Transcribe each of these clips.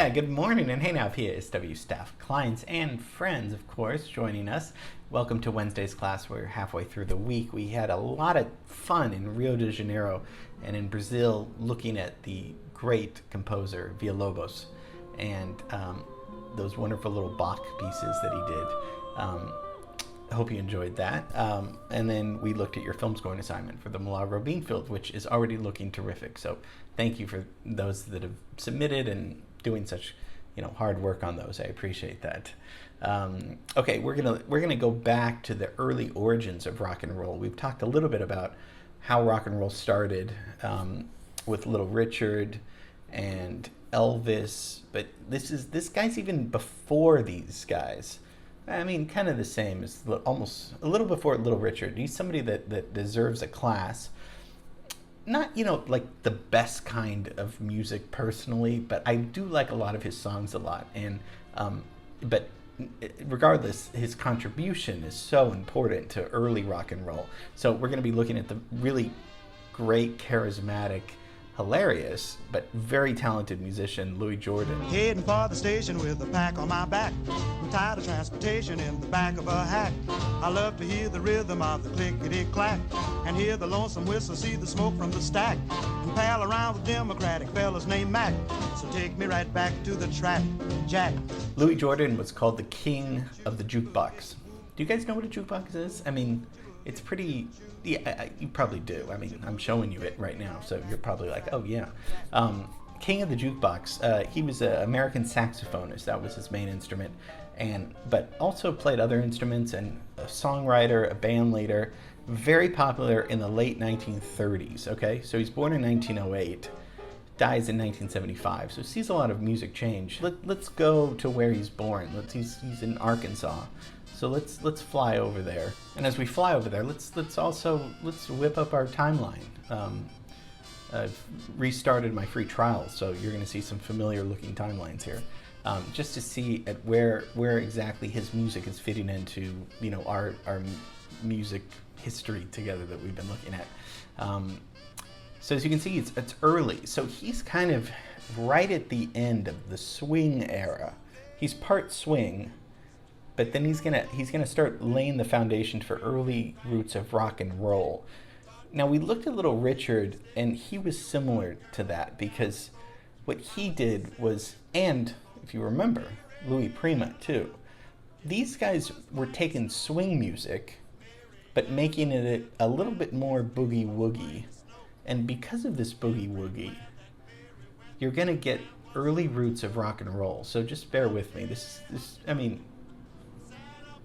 Yeah, good morning, and hey now, PASW staff, clients, and friends, of course, joining us. Welcome to Wednesday's class. We're halfway through the week. We had a lot of fun in Rio de Janeiro and in Brazil looking at the great composer Villa-Lobos and those wonderful little Bach pieces that he did. I hope you enjoyed that. And then we looked at your film scoring assignment for the Milagro Beanfield, which is already looking terrific. So thank you for those that have submitted and doing such, hard work on those. I appreciate that. Okay, we're gonna go back to the early origins of rock and roll. We've talked a little bit about how rock and roll started with Little Richard and Elvis, but this guy's even before these guys. I mean, kind of the same as almost a little before Little Richard. He's somebody that deserves a class. Not, like the best kind of music personally, but I do like a lot of his songs a lot. And, but regardless, his contribution is so important to early rock and roll. So we're going to be looking at the really great, charismatic, hilarious, but very talented musician, Louis Jordan. Heading for the station with a pack on my back. I'm tired of transportation in the back of a hack. I love to hear the rhythm of the clickety-clack and hear the lonesome whistle, see the smoke from the stack, and pal around with Democratic fellas named Mac. So take me right back to the track, Jack. Louis Jordan was called the king of the jukebox. Do you guys know what a jukebox is? I mean, it's pretty... Yeah, you probably do. I mean, I'm showing you it right now, so you're probably like, oh yeah. King of the Jukebox. He was an American saxophonist. That was his main instrument, but also played other instruments and a songwriter, a band leader. Very popular in the late 1930s. Okay, so he's born in 1908, dies in 1975. So sees a lot of music change. Let's go to where he's born. He's in Arkansas. So let's fly over there, and as we fly over there, let's whip up our timeline. I've restarted my free trial, so you're going to see some familiar looking timelines here, just to see at where exactly his music is fitting into our music history together that we've been looking at. So as you can see, it's early. So he's kind of right at the end of the swing era. He's part swing. But then he's gonna start laying the foundation for early roots of rock and roll. Now we looked at Little Richard, and he was similar to that because what he did was, and if you remember, Louis Prima too. These guys were taking swing music, but making it a little bit more boogie woogie. And because of this boogie woogie, you're gonna get early roots of rock and roll. So just bear with me.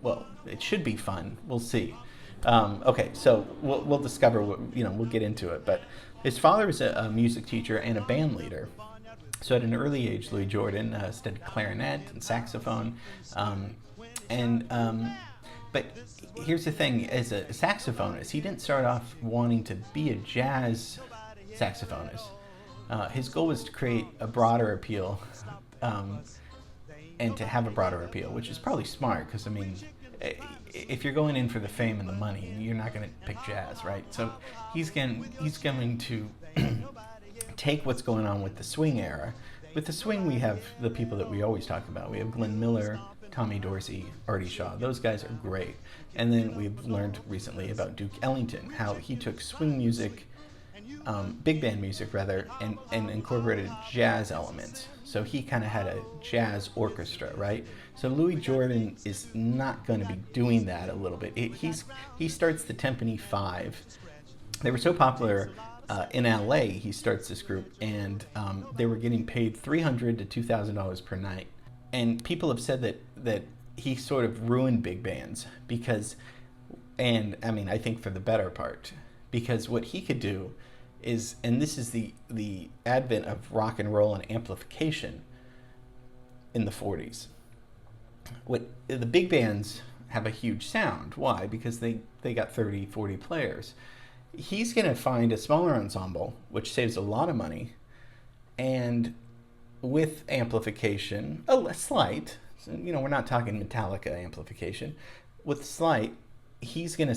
Well, it should be fun. We'll see. Okay, so we'll discover what, we'll get into it. But his father was a music teacher and a band leader. So at an early age, Louis Jordan studied clarinet and saxophone. But here's the thing: as a saxophonist, he didn't start off wanting to be a jazz saxophonist. His goal was to create a broader appeal. And to have a broader appeal, which is probably smart, because if you're going in for the fame and the money, you're not going to pick jazz, right? So he's going to take what's going on with the swing era. With the swing, we have the people that we always talk about. We have Glenn Miller, Tommy Dorsey, Artie Shaw. Those guys are great. And then we've learned recently about Duke Ellington, how he took swing music, big band music rather, and incorporated jazz elements. So he kind of had a jazz orchestra, right? So Louis Jordan is not going to be doing that a little bit. He starts the Timpani Five. They were so popular in LA. He starts this group, and they were getting paid $300 to $2,000 per night. And people have said that he sort of ruined big bands because, I think for the better part, because what he could do is, and this is the advent of rock and roll and amplification in the 40s. What the big bands have a huge sound. Why? Because they got 30, 40 players. He's going to find a smaller ensemble, which saves a lot of money, and with amplification, a slight, we're not talking Metallica amplification, with slight, he's gonna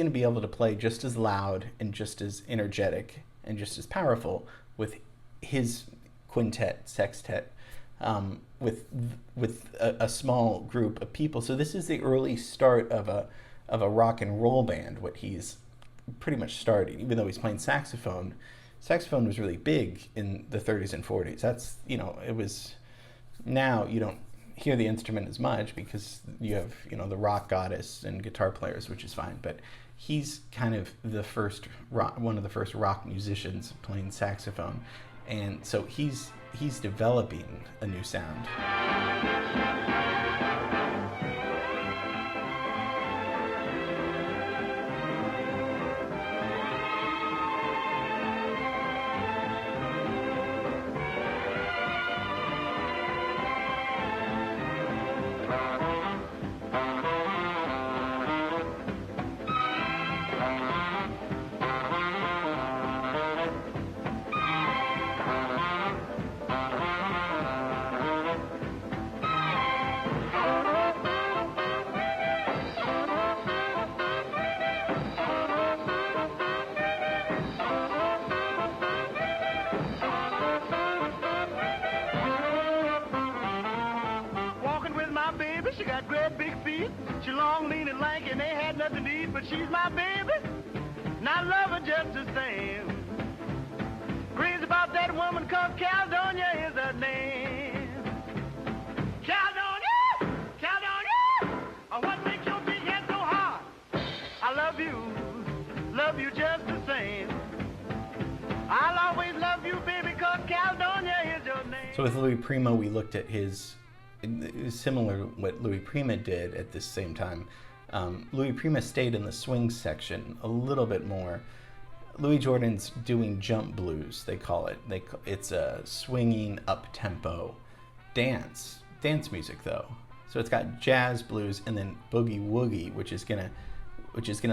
be able to play just as loud and just as energetic and just as powerful with his quintet, sextet with a small group of people. So this is the early start of a rock and roll band. What he's pretty much starting, even though he's playing saxophone. Saxophone was really big in the 30s and 40s. That's, it was. Now you don't hear the instrument as much because you have, the rock goddess and guitar players, which is fine. But he's kind of one of the first rock musicians playing saxophone, and so he's developing a new sound. She got great big feet. She long, lean, and lanky, and they had nothing to eat. But she's my baby, and I love her just the same. Crazy about that woman called Caledonia is her name. Caledonia, Caledonia, oh, what makes your big head so hard? I love you just the same. I'll always love you, baby, cause Caledonia is your name. So with Louis Prima, we looked at it was similar to what Louis Prima did at this same time. Louis Prima stayed in the swing section a little bit more. Louis Jordan's doing jump blues, they call it. It's a swinging up-tempo dance music, though. So it's got jazz, blues, and then boogie woogie, which is gonna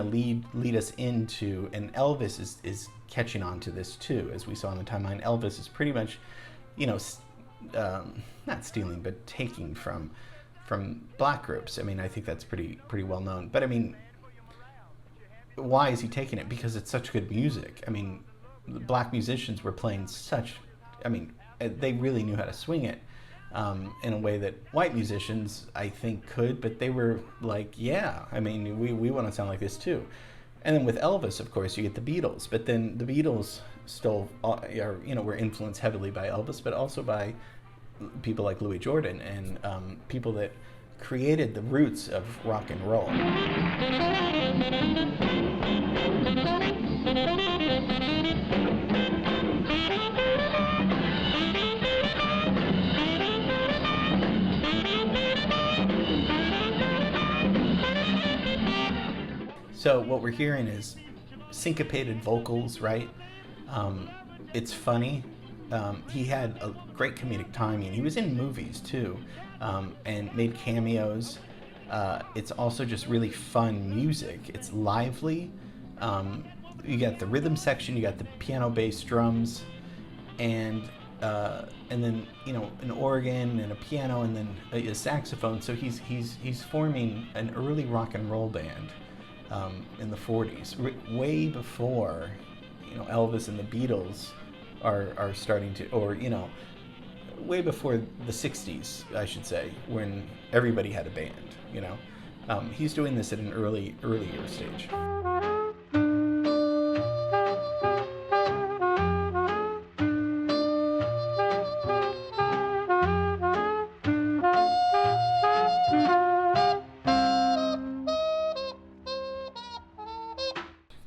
lead us into, and Elvis is catching on to this too, as we saw in the timeline. Elvis is pretty much, not stealing, but taking from black groups. I mean, I think that's pretty well known. But I mean, why is he taking it? Because it's such good music. I mean, the black musicians were playing they really knew how to swing it in a way that white musicians, I think, could. But they were like, yeah, I mean, we want to sound like this too. And then with Elvis, of course, you get the Beatles. But then the Beatles were influenced heavily by Elvis, but also by people like Louis Jordan and people that created the roots of rock and roll. So what we're hearing is syncopated vocals, right? It's funny. He had a great comedic timing. He was in movies too, and made cameos. It's also just really fun music. It's lively. You got the rhythm section, you got the piano, bass, drums, and then an organ and a piano, and then a saxophone. So he's forming an early rock and roll band in the 40s, way before Elvis and the Beatles are starting to, or way before the 60s, I should say, when everybody had a band. He's doing this at an earlier stage.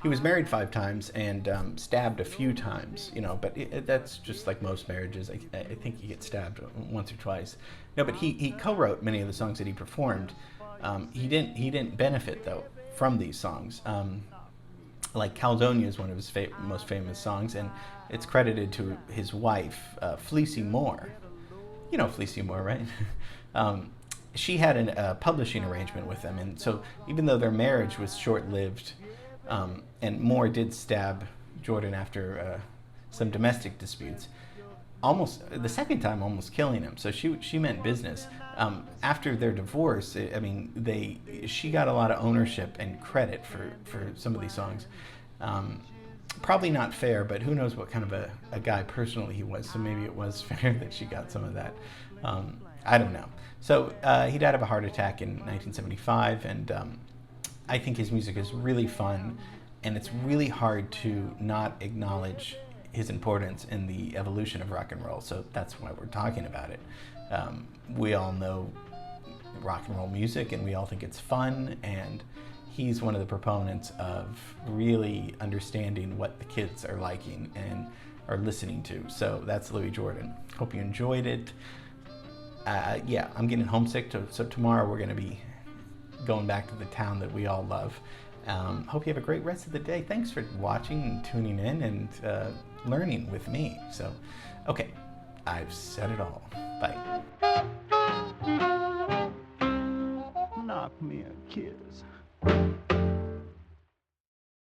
He was married 5 times and stabbed a few times, but that's just like most marriages. I think he gets stabbed once or twice. No, but he co-wrote many of the songs that he performed. He didn't benefit, though, from these songs. Like Caledonia is one of his most famous songs, and it's credited to his wife, Fleecy Moore. You know Fleecy Moore, right? She had a publishing arrangement with him, and so even though their marriage was short-lived, and Moore did stab Jordan after some domestic disputes, almost the second time almost killing him. So she meant business. After their divorce, she got a lot of ownership and credit for some of these songs. Probably not fair, but who knows what kind of a guy personally he was. So maybe it was fair that she got some of that. I don't know. So he died of a heart attack in 1975, and I think his music is really fun, and it's really hard to not acknowledge his importance in the evolution of rock and roll. So that's why we're talking about it. We all know rock and roll music, and we all think it's fun, and he's one of the proponents of really understanding what the kids are liking and are listening to. So that's Louis Jordan. Hope you enjoyed it. Yeah, I'm getting homesick, so tomorrow we're going to be going back to the town that we all love. Hope you have a great rest of the day. Thanks for watching and tuning in and learning with me. So, okay, I've said it all. Bye. Knock me a kiss.